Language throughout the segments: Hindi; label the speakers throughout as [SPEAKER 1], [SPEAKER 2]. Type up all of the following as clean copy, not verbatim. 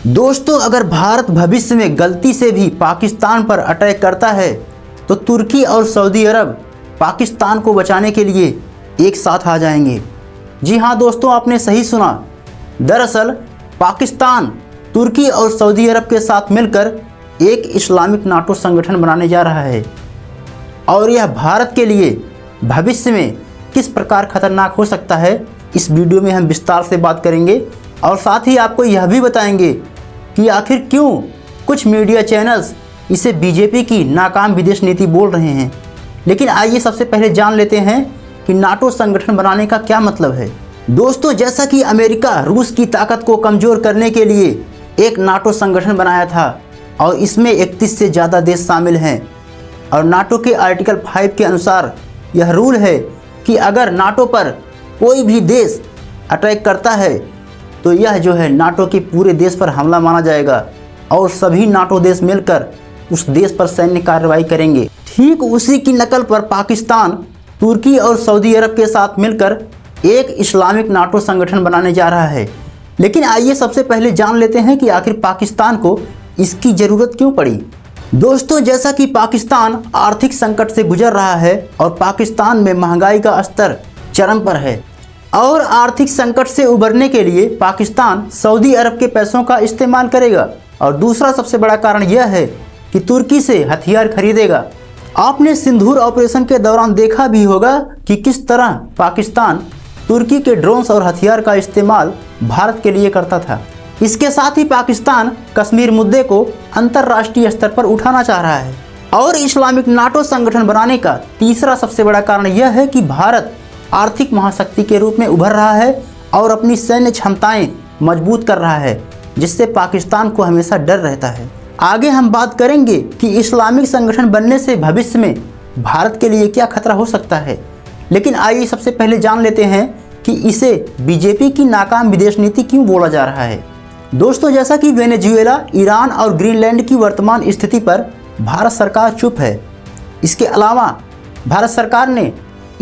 [SPEAKER 1] दोस्तों, अगर भारत भविष्य में गलती से भी पाकिस्तान पर अटैक करता है तो तुर्की और सऊदी अरब पाकिस्तान को बचाने के लिए एक साथ आ जाएंगे। जी हाँ दोस्तों, आपने सही सुना। दरअसल पाकिस्तान तुर्की और सऊदी अरब के साथ मिलकर एक इस्लामिक नाटो संगठन बनाने जा रहा है और यह भारत के लिए भविष्य में किस प्रकार खतरनाक हो सकता है, इस वीडियो में हम विस्तार से बात करेंगे और साथ ही आपको यह भी बताएंगे कि आखिर क्यों कुछ मीडिया चैनल्स इसे बीजेपी की नाकाम विदेश नीति बोल रहे हैं। लेकिन आइए सबसे पहले जान लेते हैं कि नाटो संगठन बनाने का क्या मतलब है। दोस्तों, जैसा कि अमेरिका रूस की ताकत को कमज़ोर करने के लिए एक नाटो संगठन बनाया था और इसमें 31 से ज़्यादा देश शामिल हैं और नाटो के आर्टिकल 5 के अनुसार यह रूल है कि अगर नाटो पर कोई भी देश अटैक करता है तो यह जो है नाटो के पूरे देश पर हमला माना जाएगा और सभी नाटो देश मिलकर उस देश पर सैन्य कार्रवाई करेंगे। ठीक उसी की नकल पर पाकिस्तान तुर्की और सऊदी अरब के साथ मिलकर एक इस्लामिक नाटो संगठन बनाने जा रहा है। लेकिन आइए सबसे पहले जान लेते हैं कि आखिर पाकिस्तान को इसकी ज़रूरत क्यों पड़ी। दोस्तों, जैसा कि पाकिस्तान आर्थिक संकट से गुजर रहा है और पाकिस्तान में महंगाई का स्तर चरम पर है और आर्थिक संकट से उबरने के लिए पाकिस्तान सऊदी अरब के पैसों का इस्तेमाल करेगा और दूसरा सबसे बड़ा कारण यह है कि तुर्की से हथियार खरीदेगा। आपने सिंदूर ऑपरेशन के दौरान देखा भी होगा कि किस तरह पाकिस्तान तुर्की के ड्रोन्स और हथियार का इस्तेमाल भारत के लिए करता था। इसके साथ ही पाकिस्तान कश्मीर मुद्दे को अंतर्राष्ट्रीय स्तर पर उठाना चाह रहा है और इस्लामिक नाटो संगठन बनाने का तीसरा सबसे बड़ा कारण यह है कि भारत आर्थिक महाशक्ति के रूप में उभर रहा है और अपनी सैन्य क्षमताएं मजबूत कर रहा है, जिससे पाकिस्तान को हमेशा डर रहता है। आगे हम बात करेंगे कि इस्लामिक संगठन बनने से भविष्य में भारत के लिए क्या खतरा हो सकता है। लेकिन आइए सबसे पहले जान लेते हैं कि इसे बीजेपी की नाकाम विदेश नीति क्यों बोला जा रहा है। दोस्तों, जैसा कि वेनेजुएला, ईरान और ग्रीनलैंड की वर्तमान स्थिति पर भारत सरकार चुप है। इसके अलावा भारत सरकार ने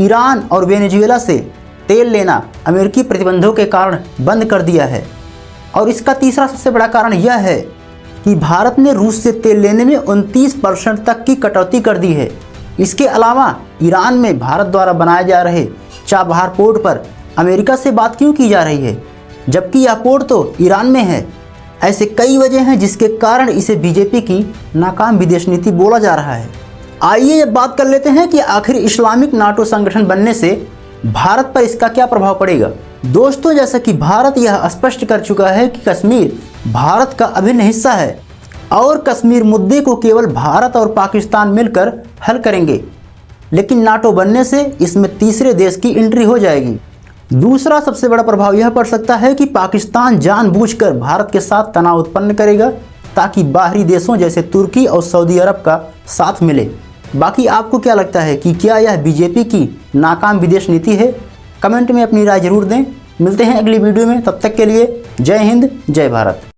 [SPEAKER 1] ईरान और वेनेजुएला से तेल लेना अमेरिकी प्रतिबंधों के कारण बंद कर दिया है और इसका तीसरा सबसे बड़ा कारण यह है कि भारत ने रूस से तेल लेने में 29% तक की कटौती कर दी है। इसके अलावा ईरान में भारत द्वारा बनाए जा रहे चाबहार पोर्ट पर अमेरिका से बात क्यों की जा रही है, जबकि यह पोर्ट तो ईरान में है। ऐसे कई वजह हैं जिसके कारण इसे बीजेपी की नाकाम विदेश नीति बोला जा रहा है। आइए अब बात कर लेते हैं कि आखिर इस्लामिक नाटो संगठन बनने से भारत पर इसका क्या प्रभाव पड़ेगा। दोस्तों, जैसा कि भारत यह स्पष्ट कर चुका है कि कश्मीर भारत का अभिन्न हिस्सा है और कश्मीर मुद्दे को केवल भारत और पाकिस्तान मिलकर हल करेंगे। लेकिन नाटो बनने से इसमें तीसरे देश की एंट्री हो जाएगी। दूसरा सबसे बड़ा प्रभाव यह पड़ सकता है कि पाकिस्तान जानबूझकर भारत के साथ तनाव उत्पन्न करेगा ताकि बाहरी देशों जैसे तुर्की और सऊदी अरब का साथ मिले। बाकी आपको क्या लगता है कि क्या यह बीजेपी की नाकाम विदेश नीति है? कमेंट में अपनी राय जरूर दें। मिलते हैं अगली वीडियो में, तब तक के लिए जय हिंद, जय भारत।